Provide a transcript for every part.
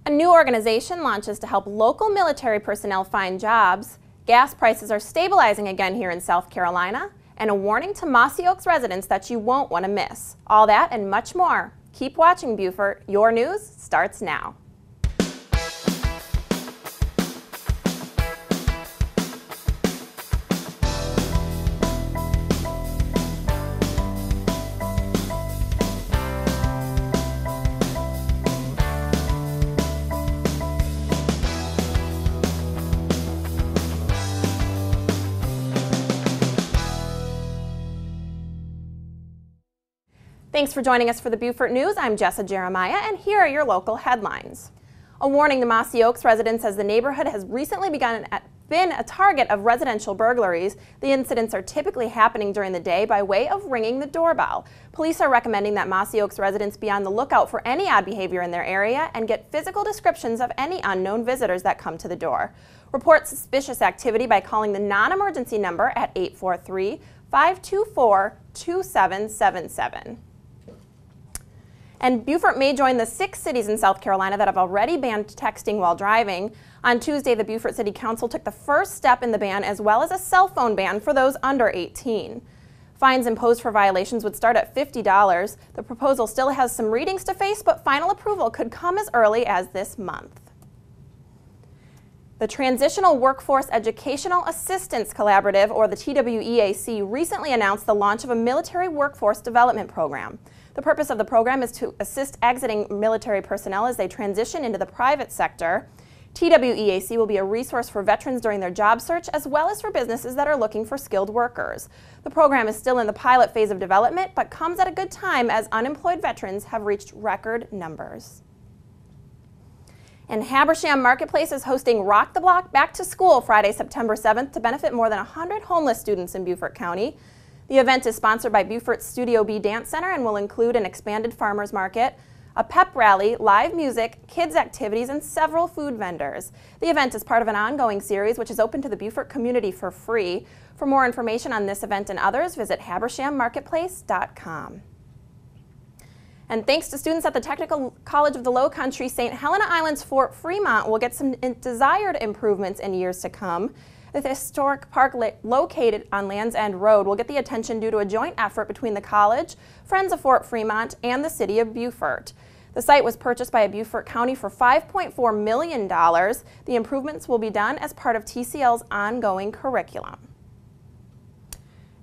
A new organization launches to help local military personnel find jobs. Gas prices are stabilizing again here in South Carolina. And a warning to Mossy Oaks residents that you won't want to miss. All that and much more. Keep watching Beaufort. Your news starts now. Thanks for joining us for the Beaufort News. I'm Jessa Jeremiah, and here are your local headlines. A warning to Mossy Oaks residents as the neighborhood has recently been a target of residential burglaries. The incidents are typically happening during the day by way of ringing the doorbell. Police are recommending that Mossy Oaks residents be on the lookout for any odd behavior in their area and get physical descriptions of any unknown visitors that come to the door. Report suspicious activity by calling the non-emergency number at 843-524-2777. And Beaufort may join the 6 cities in South Carolina that have already banned texting while driving. On Tuesday, the Beaufort City Council took the first step in the ban, as well as a cell phone ban for those under 18. Fines imposed for violations would start at $50. The proposal still has some readings to face, but final approval could come as early as this month. The Transitional Workforce Educational Assistance Collaborative, or the TWEAC, recently announced the launch of a military workforce development program. The purpose of the program is to assist exiting military personnel as they transition into the private sector. TWEAC will be a resource for veterans during their job search, as well as for businesses that are looking for skilled workers. The program is still in the pilot phase of development, but comes at a good time as unemployed veterans have reached record numbers. And Habersham Marketplace is hosting Rock the Block Back to School Friday, September 7th to benefit more than 100 homeless students in Beaufort County. The event is sponsored by Beaufort's Studio B Dance Center and will include an expanded farmers market, a pep rally, live music, kids activities, and several food vendors. The event is part of an ongoing series which is open to the Beaufort community for free. For more information on this event and others, visit habershammarketplace.com. And thanks to students at the Technical College of the Low Country, St. Helena Island's Fort Fremont will get some desired improvements in years to come. The historic park located on Land's End Road will get the attention due to a joint effort between the college, Friends of Fort Fremont, and the city of Beaufort. The site was purchased by Beaufort County for $5.4 million. The improvements will be done as part of TCL's ongoing curriculum.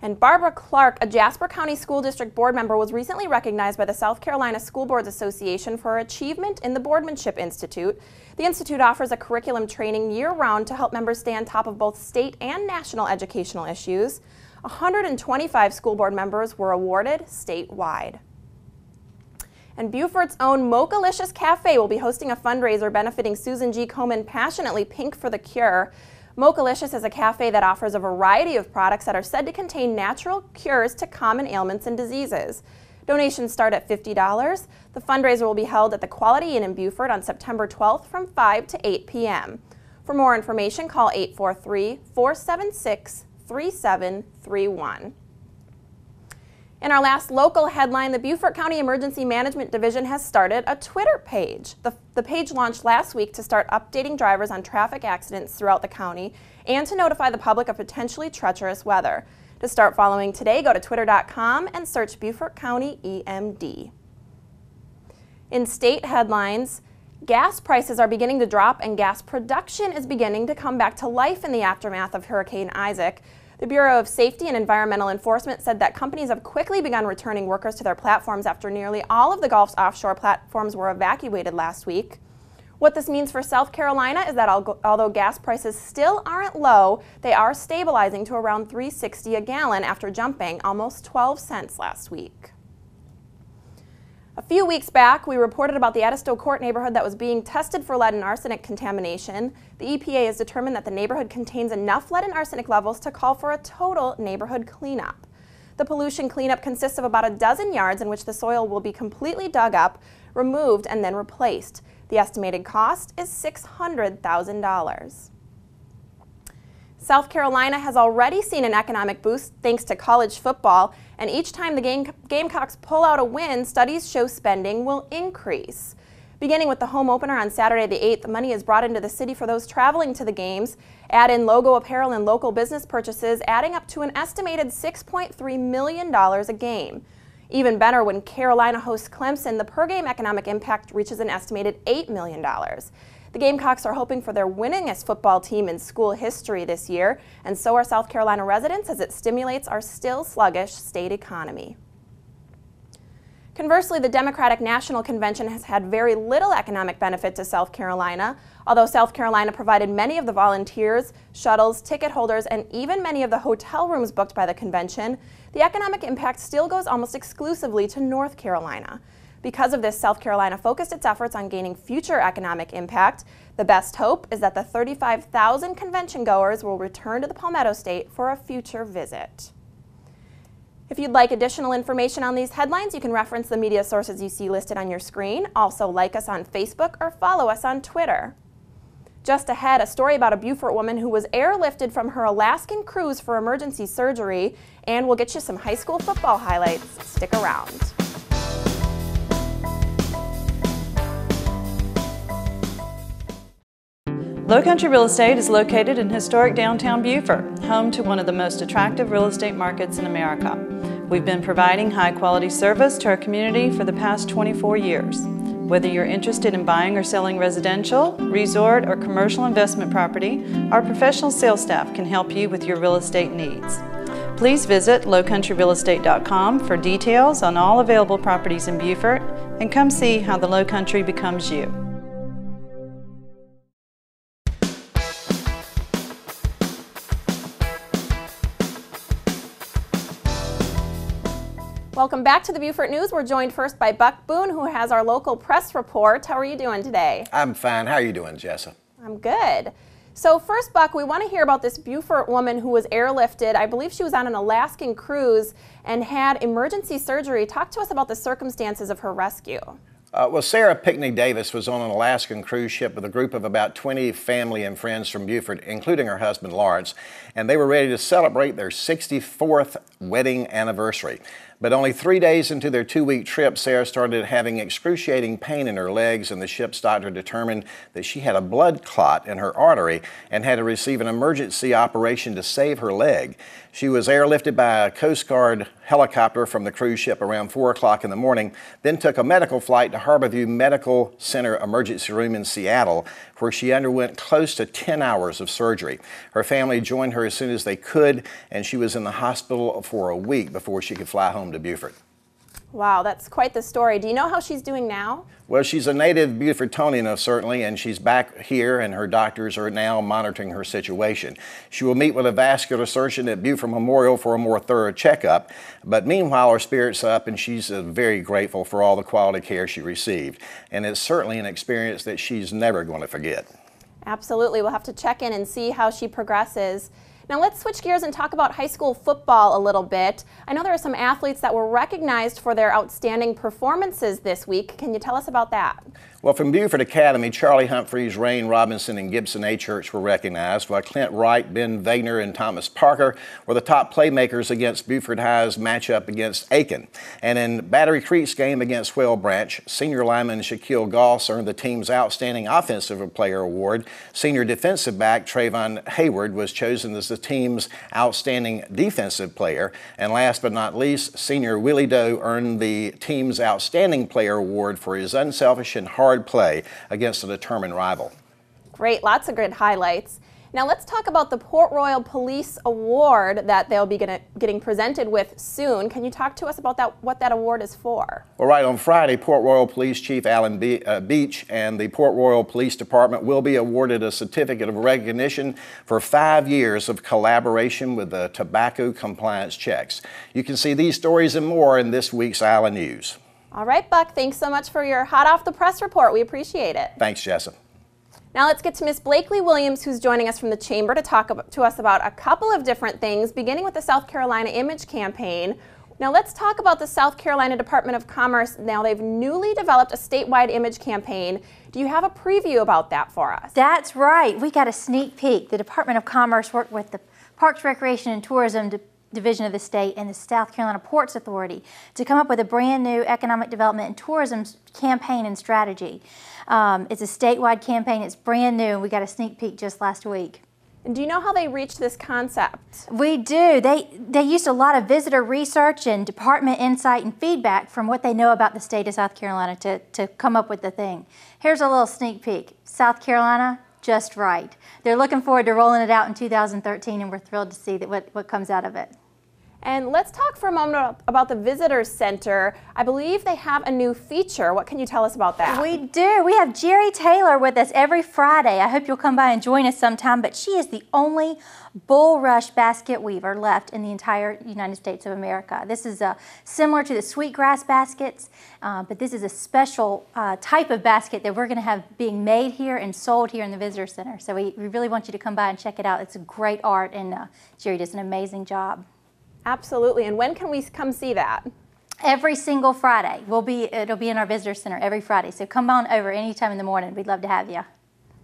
And Barbara Clark, a Jasper County School District board member, was recently recognized by the South Carolina School Boards Association for her achievement in the Boardmanship Institute. The Institute offers a curriculum training year-round to help members stay on top of both state and national educational issues. 125 school board members were awarded statewide. And Beaufort's own Mochalicious Cafe will be hosting a fundraiser benefiting Susan G. Komen Passionately Pink for the Cure. Mochalicious is a cafe that offers a variety of products that are said to contain natural cures to common ailments and diseases. Donations start at $50. The fundraiser will be held at the Quality Inn in Beaufort on September 12th from 5 to 8 p.m. For more information, call 843-476-3731. In our last local headline, the Beaufort County Emergency Management Division has started a Twitter page. The page launched last week to start updating drivers on traffic accidents throughout the county and to notify the public of potentially treacherous weather. To start following today, go to twitter.com and search Beaufort County EMD. In state headlines, gas prices are beginning to drop and gas production is beginning to come back to life in the aftermath of Hurricane Isaac. The Bureau of Safety and Environmental Enforcement said that companies have quickly begun returning workers to their platforms after nearly all of the Gulf's offshore platforms were evacuated last week. What this means for South Carolina is that although gas prices still aren't low, they are stabilizing to around $3.60 a gallon after jumping almost 12 cents last week. A few weeks back, we reported about the Edisto Court neighborhood that was being tested for lead and arsenic contamination. The EPA has determined that the neighborhood contains enough lead and arsenic levels to call for a total neighborhood cleanup. The pollution cleanup consists of about a dozen yards in which the soil will be completely dug up, removed, and then replaced. The estimated cost is $600,000. South Carolina has already seen an economic boost thanks to college football, and each time the Gamecocks pull out a win, studies show spending will increase. Beginning with the home opener on Saturday the 8th, money is brought into the city for those traveling to the games. Add in logo apparel and local business purchases, adding up to an estimated $6.3 million a game. Even better, when Carolina hosts Clemson, the per-game economic impact reaches an estimated $8 million. The Gamecocks are hoping for their winningest football team in school history this year, and so are South Carolina residents, as it stimulates our still sluggish state economy. Conversely, the Democratic National Convention has had very little economic benefit to South Carolina. Although South Carolina provided many of the volunteers, shuttles, ticket holders, and even many of the hotel rooms booked by the convention, the economic impact still goes almost exclusively to North Carolina. Because of this, South Carolina focused its efforts on gaining future economic impact. The best hope is that the 35,000 convention goers will return to the Palmetto State for a future visit. If you'd like additional information on these headlines, you can reference the media sources you see listed on your screen. Also, like us on Facebook or follow us on Twitter. Just ahead, a story about a Beaufort woman who was airlifted from her Alaskan cruise for emergency surgery, and we'll get you some high school football highlights. Stick around. Low Country Real Estate is located in historic downtown Beaufort, home to one of the most attractive real estate markets in America. We've been providing high-quality service to our community for the past 24 years. Whether you're interested in buying or selling residential, resort, or commercial investment property, our professional sales staff can help you with your real estate needs. Please visit lowcountryrealestate.com for details on all available properties in Beaufort, and come see how the Low Country becomes you. Welcome back to the Beaufort News. We're joined first by Buck Boone, who has our local press report. How are you doing today? I'm fine. How are you doing, Jessa? I'm good. So first, Buck, we want to hear about this Beaufort woman who was airlifted. I believe she was on an Alaskan cruise and had emergency surgery. Talk to us about the circumstances of her rescue. Well, Sarah Pickney Davis was on an Alaskan cruise ship with a group of about 20 family and friends from Beaufort, including her husband Lawrence, and they were ready to celebrate their 64th wedding anniversary. But only 3 days into their 2-week trip, Sarah started having excruciating pain in her legs, and the ship's doctor determined that she had a blood clot in her artery and had to receive an emergency operation to save her leg. She was airlifted by a Coast Guard helicopter from the cruise ship around 4 o'clock in the morning, then took a medical flight to Harborview Medical Center Emergency Room in Seattle, where she underwent close to 10 hours of surgery. Her family joined her as soon as they could, and she was in the hospital for a week before she could fly home to Beaufort. Wow, that's quite the story. Do you know how she's doing now? Well, she's a native Beaufortonian, certainly, and she's back here, and her doctors are now monitoring her situation. She will meet with a vascular surgeon at Beaufort Memorial for a more thorough checkup, but meanwhile, her spirit's up, and she's very grateful for all the quality care she received. And it's certainly an experience that she's never going to forget. Absolutely. We'll have to check in and see how she progresses. Now let's switch gears and talk about high school football a little bit. I know there are some athletes that were recognized for their outstanding performances this week. Can you tell us about that? Well, from Beaufort Academy, Charlie Humphreys, Rain Robinson, and Gibson A. Church were recognized, while Clint Wright, Ben Wagner, and Thomas Parker were the top playmakers against Beaufort High's matchup against Aiken. And in Battery Creek's game against Whale Branch, senior lineman Shaquille Goss earned the team's Outstanding Offensive Player Award. Senior defensive back Trayvon Hayward was chosen as the team's Outstanding Defensive Player. And last but not least, senior Willie Doe earned the team's Outstanding Player Award for his unselfish and hard play against a determined rival. Great, lots of good highlights. Now let's talk about the Port Royal Police Award that they'll be getting presented with soon. Can you talk to us about what that award is for? Well, right, on Friday, Port Royal Police Chief Alan Beach and the Port Royal Police Department will be awarded a certificate of recognition for 5 years of collaboration with the tobacco compliance checks. You can see these stories and more in this week's Island News. All right, Buck, thanks so much for your hot off the press report. We appreciate it. Thanks, Jessa. Now let's get to Miss Blakely Williams, who's joining us from the Chamber to talk to us about a couple of different things, beginning with the South Carolina Image Campaign. Now let's talk about the South Carolina Department of Commerce. Now they've newly developed a statewide image campaign. Do you have a preview about that for us? That's right. We got a sneak peek. The Department of Commerce worked with the Parks, Recreation, and Tourism Division of the state and the South Carolina Ports Authority to come up with a brand new economic development and tourism campaign and strategy. It's a statewide campaign. It's brand new, and we got a sneak peek just last week. And do you know how they reached this concept? We do. They used a lot of visitor research and department insight and feedback from what they know about the state of South Carolina to come up with the thing. Here's a little sneak peek. South Carolina, just right. They're looking forward to rolling it out in 2013, and we're thrilled to see what comes out of it. And let's talk for a moment about the Visitor Center. I believe they have a new feature. What can you tell us about that? We do. We have Jerry Taylor with us every Friday. I hope you'll come by and join us sometime, but she is the only bulrush basket weaver left in the entire United States of America. This is similar to the sweetgrass baskets, but this is a special type of basket that we're going to have being made here and sold here in the Visitor Center. So we really want you to come by and check it out. It's a great art, and Jerry does an amazing job. Absolutely. And when can we come see that? Every single Friday. It'll be in our Visitor Center every Friday. So come on over anytime in the morning. We'd love to have you.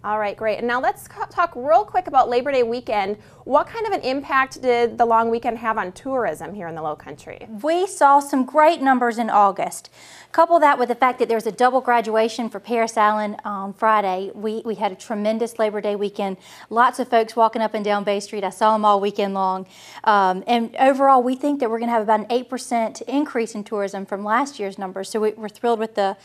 All right, great. And now let's talk real quick about Labor Day weekend. What kind of an impact did the long weekend have on tourism here in the Lowcountry? We saw some great numbers in August. Couple that with the fact that there was a double graduation for Paris Allen on Friday. We had a tremendous Labor Day weekend. Lots of folks walking up and down Bay Street. I saw them all weekend long. And overall, we think that we're going to have about an 8% increase in tourism from last year's numbers. So we're thrilled with the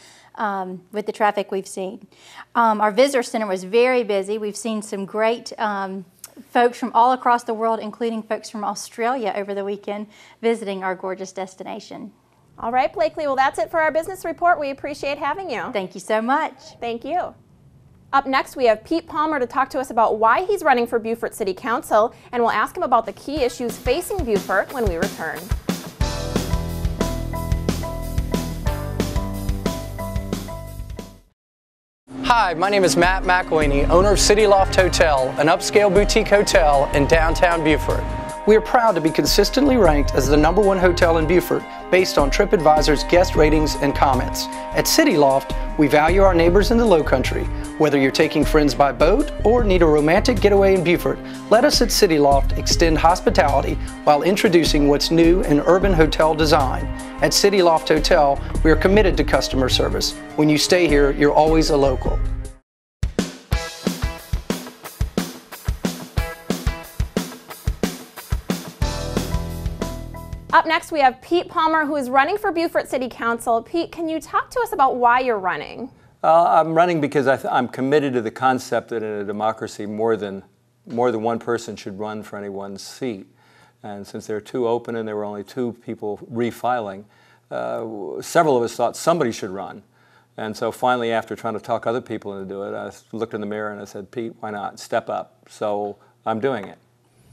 traffic we've seen. Our visitor center was very busy. We've seen some great folks from all across the world, including folks from Australia over the weekend, visiting our gorgeous destination. All right, Blakely, well, that's it for our business report. We appreciate having you. Thank you so much. Thank you. Up next, we have Pete Palmer to talk to us about why he's running for Beaufort City Council, and we'll ask him about the key issues facing Beaufort when we return. Hi, my name is Matt McElhaney, owner of City Loft Hotel, an upscale boutique hotel in downtown Beaufort. We are proud to be consistently ranked as the #1 hotel in Beaufort based on TripAdvisor's guest ratings and comments. At City Loft, we value our neighbors in the Lowcountry. Whether you're taking friends by boat or need a romantic getaway in Beaufort, let us at City Loft extend hospitality while introducing what's new in urban hotel design. At City Loft Hotel, we are committed to customer service. When you stay here, you're always a local. Up next, we have Pete Palmer, who is running for Beaufort City Council. Pete, can you talk to us about why you're running? I'm running because I'm committed to the concept that in a democracy, more than one person should run for any one seat. And since there are two open and there were only two people refiling, several of us thought somebody should run. And so finally, after trying to talk other people into do it, I looked in the mirror and I said, Pete, why not? Step up. So I'm doing it.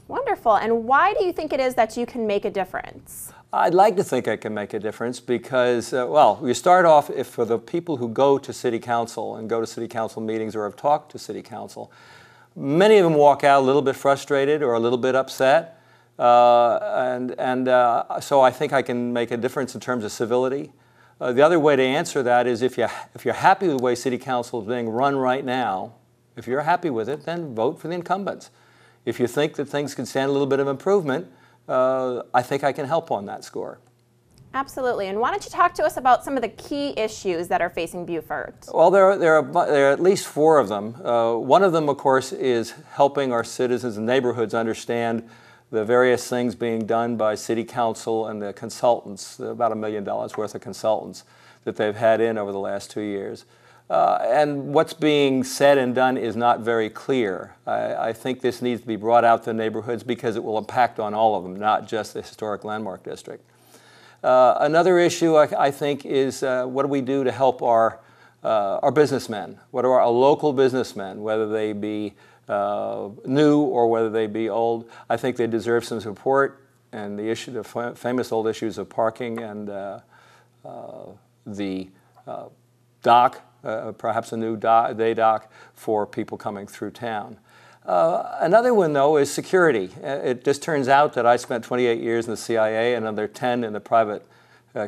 Wonderful. And why do you think it is that you can make a difference? I'd like to think I can make a difference because, well, you start off for the people who go to City Council and go to City Council meetings or have talked to City Council, many of them walk out a little bit frustrated or a little bit upset. So I think I can make a difference in terms of civility. The other way to answer that is if you're happy with the way City Council is being run right now, if you're happy with it, then vote for the incumbents. If you think that things can stand a little bit of improvement, I think I can help on that score. Absolutely. And why don't you talk to us about some of the key issues that are facing Beaufort? Well, there are at least 4 of them. One of them, of course, is helping our citizens and neighborhoods understand the various things being done by City Council and the consultants, about $1 million worth of consultants that they've had in over the last 2 years. And what's being said and done is not very clear. I think this needs to be brought out to the neighborhoods because it will impact on all of them, not just the historic landmark district. Another issue I think is what do we do to help our businessmen? What are our local businessmen, whether they be new or whether they be old? I think they deserve some support, and the famous old issues of parking and the dock. Perhaps a new day dock for people coming through town. Another one, though, is security. It just turns out that I spent 28 years in the CIA and another 10 in the private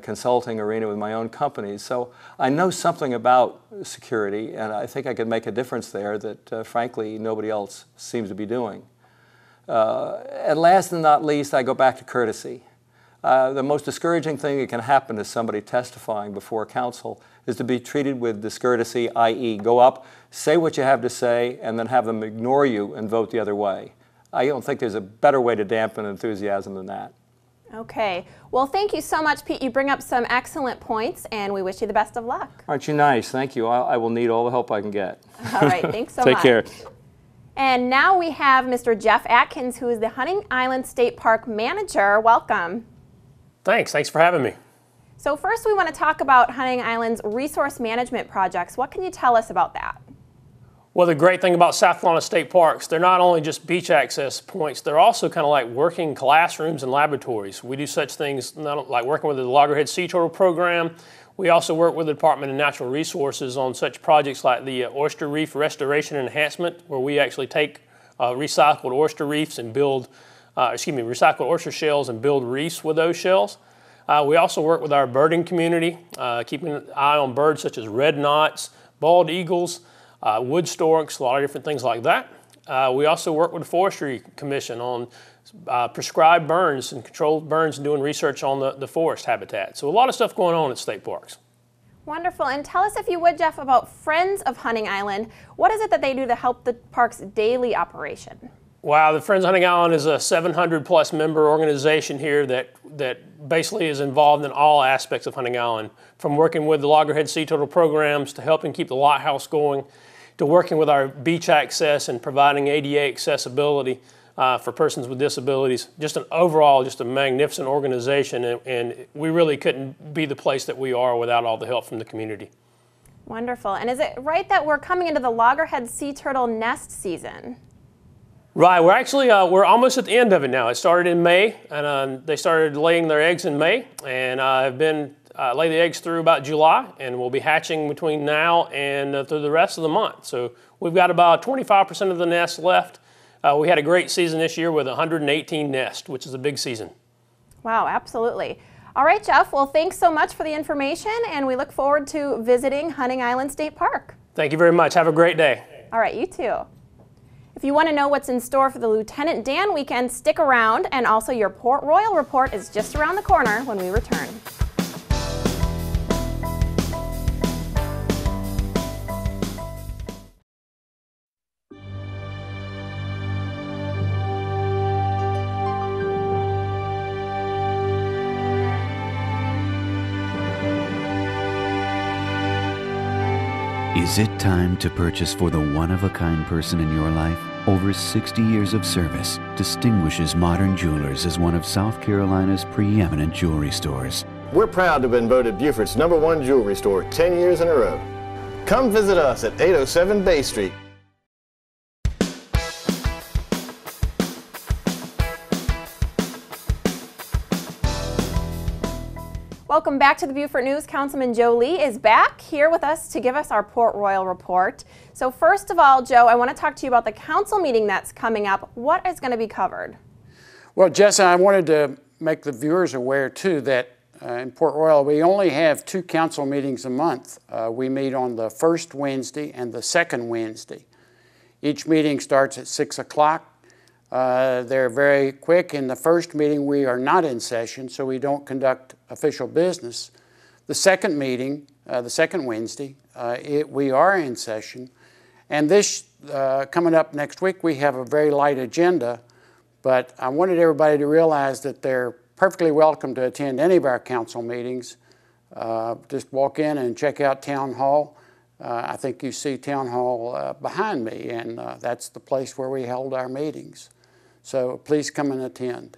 consulting arena with my own companies. So I know something about security, and I think I could make a difference there that, frankly, nobody else seems to be doing. And last and not least, I go back to courtesy. The most discouraging thing that can happen to somebody testifying before council is to be treated with discourtesy, i.e. go up, say what you have to say, and then have them ignore you and vote the other way. I don't think there's a better way to dampen enthusiasm than that. Okay. Well, thank you so much, Pete. You bring up some excellent points, and we wish you the best of luck. Aren't you nice? Thank you. I will need all the help I can get. All right. Thanks so much. Take care. And now we have Mr. Jeff Atkins, who is the Hunting Island State Park Manager. Welcome. Thanks for having me. So first we want to talk about Hunting Island's resource management projects. What can you tell us about that? Well, the great thing about South Carolina State Parks, they're not only just beach access points, they're also kind of like working classrooms and laboratories. We do such things like working with the Loggerhead Sea Turtle Program. We also work with the Department of Natural Resources on such projects like the Oyster Reef Restoration and Enhancement, where we actually take recycled oyster reefs and build recycled oyster shells and build reefs with those shells. We also work with our birding community, keeping an eye on birds such as red knots, bald eagles, wood storks, a lot of different things like that. We also work with the Forestry Commission on prescribed burns and controlled burns and doing research on the forest habitat. So a lot of stuff going on at state parks. Wonderful. And tell us, if you would, Jeff, about Friends of Hunting Island. What is it that they do to help the park's daily operation? Wow, the Friends of Hunting Island is a 700-plus member organization here that basically is involved in all aspects of Hunting Island, from working with the Loggerhead Sea Turtle programs to helping keep the lighthouse going, to working with our beach access and providing ADA accessibility for persons with disabilities. Just a magnificent organization, and we really couldn't be the place that we are without all the help from the community. Wonderful. And is it right that we're coming into the Loggerhead Sea Turtle nest season? Right, we're almost at the end of it now. It started in May, and they started laying their eggs in May, and have been lay the eggs through about July, and we'll be hatching between now and through the rest of the month. So we've got about 25% of the nests left. We had a great season this year with 118 nests, which is a big season. Wow, absolutely. All right, Jeff, well, thanks so much for the information, and we look forward to visiting Hunting Island State Park. Thank you very much. Have a great day. All right, you too. If you want to know what's in store for the Lieutenant Dan weekend, stick around, and also your Port Royal report is just around the corner when we return. Is it time to purchase for the one-of-a-kind person in your life? Over 60 years of service distinguishes Modern Jewelers as one of South Carolina's preeminent jewelry stores. We're proud to have been voted Beaufort's #1 jewelry store 10 years in a row. Come visit us at 807 Bay Street. Welcome back to the Beaufort News. Councilman Joe Lee is back here with us to give us our Port Royal report. So first of all, Joe, I want to talk to you about the council meeting that's coming up. What is going to be covered? Well, Jessa, I wanted to make the viewers aware too that in Port Royal we only have 2 council meetings a month. We meet on the first Wednesday and the second Wednesday. Each meeting starts at 6 o'clock. They're very quick. In the first meeting, we are not in session, so we don't conduct official business. The second meeting, the second Wednesday, we are in session. And this, coming up next week, we have a very light agenda, but I wanted everybody to realize that they're perfectly welcome to attend any of our council meetings. Just walk in and check out Town Hall. I think you see Town Hall behind me, and that's the place where we held our meetings. So please come and attend.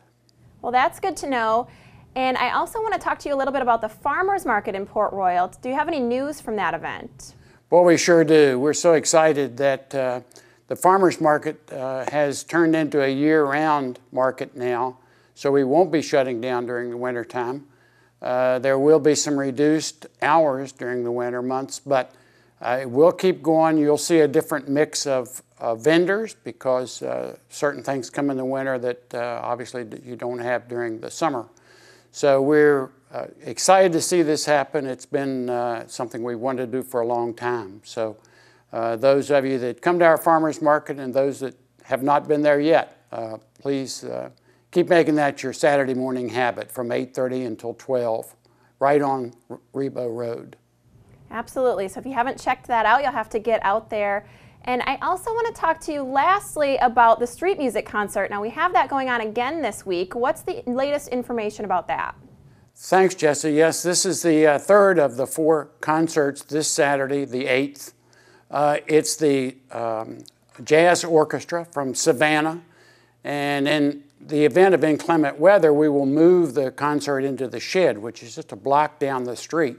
Well, that's good to know. And I also want to talk to you a little bit about the farmers market in Port Royal. Do you have any news from that event? Well, we sure do. We're so excited that the farmers market has turned into a year-round market now, so we won't be shutting down during the winter time. There will be some reduced hours during the winter months, but we'll keep going. You'll see a different mix of vendors because certain things come in the winter that obviously you don't have during the summer. So we're excited to see this happen. It's been something we wanted to do for a long time. So those of you that come to our farmers market and those that have not been there yet, please keep making that your Saturday morning habit from 8:30 until 12, right on Rebo Road. Absolutely. So if you haven't checked that out, you'll have to get out there. And I also want to talk to you lastly about the street music concert. Now we have that going on again this week. What's the latest information about that? Thanks, Jessa. Yes, this is the third of the 4 concerts this Saturday, the 8th. It's the jazz orchestra from Savannah. And in the event of inclement weather, we will move the concert into the shed, which is just a block down the street.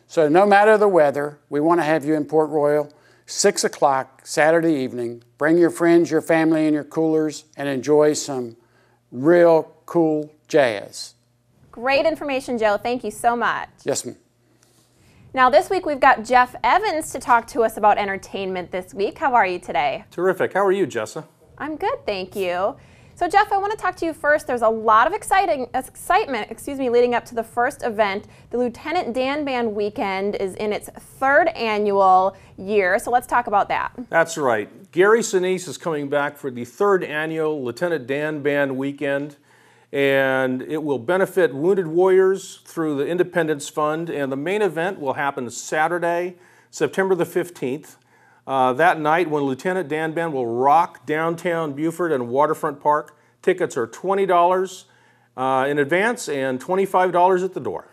So no matter the weather, we want to have you in Port Royal, 6 o'clock Saturday evening. Bring your friends, your family, and your coolers, and enjoy some real cool jazz. Great information, Joe. Thank you so much. Yes, ma'am. Now this week we've got Jeff Evans to talk to us about entertainment this week. How are you today? Terrific. How are you, Jessa? I'm good, thank you. So Jeff, I want to talk to you first. There's a lot of excitement, leading up to the first event. The Lieutenant Dan Band Weekend is in its 3rd annual year, so let's talk about that. That's right. Gary Sinise is coming back for the 3rd annual Lieutenant Dan Band Weekend, and it will benefit wounded warriors through the Independence Fund, and the main event will happen Saturday, September the 15th. That night when Lieutenant Dan Band will rock downtown Beaufort and Waterfront Park. Tickets are $20 in advance and $25 at the door.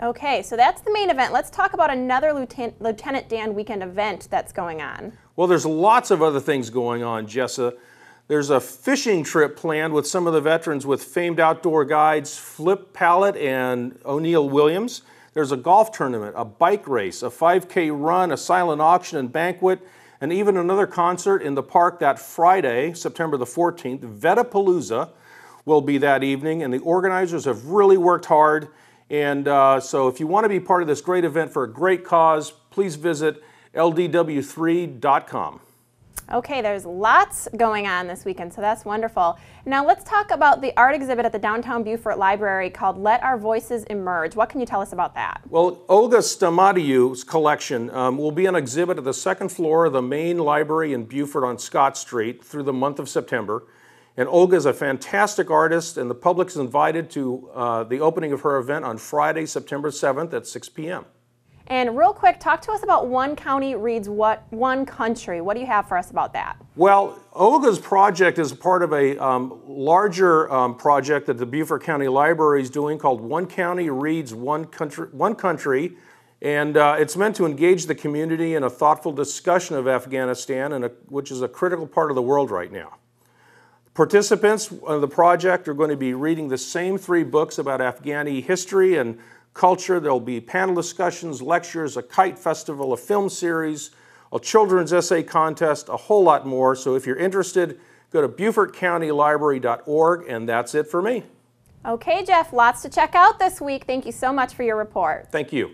Okay, so that's the main event. Let's talk about another Lieutenant Dan weekend event that's going on. Well, there's lots of other things going on, Jessa. There's a fishing trip planned with some of the veterans with famed outdoor guides Flip Pallett and O'Neill Williams. There's a golf tournament, a bike race, a 5K run, a silent auction and banquet, and even another concert in the park that Friday, September the 14th. Vetapalooza will be that evening, and the organizers have really worked hard. And so if you want to be part of this great event for a great cause, please visit ldw3.com. Okay, there's lots going on this weekend, so that's wonderful. Now let's talk about the art exhibit at the Downtown Beaufort Library called Let Our Voices Emerge. What can you tell us about that? Well, Olga Stamadiu's collection will be on exhibit at the 2nd floor of the main library in Beaufort on Scott Street through the month of September. And Olga is a fantastic artist, and the public is invited to the opening of her event on Friday, September 7th at 6 p.m. And real quick, talk to us about One County Reads One Country. What do you have for us about that? Well, Olga's project is part of a larger project that the Beaufort County Library is doing called One County Reads One Country, and it's meant to engage the community in a thoughtful discussion of Afghanistan, which is a critical part of the world right now. Participants of the project are going to be reading the same 3 books about Afghani history and culture. There'll be panel discussions, lectures, a kite festival, a film series, a children's essay contest, a whole lot more. So if you're interested, go to BeaufortCountyLibrary.org, and that's it for me. Okay, Jeff, lots to check out this week. Thank you so much for your report. Thank you.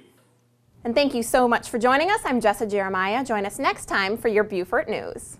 And thank you so much for joining us. I'm Jessa Jeremiah. Join us next time for your Beaufort News.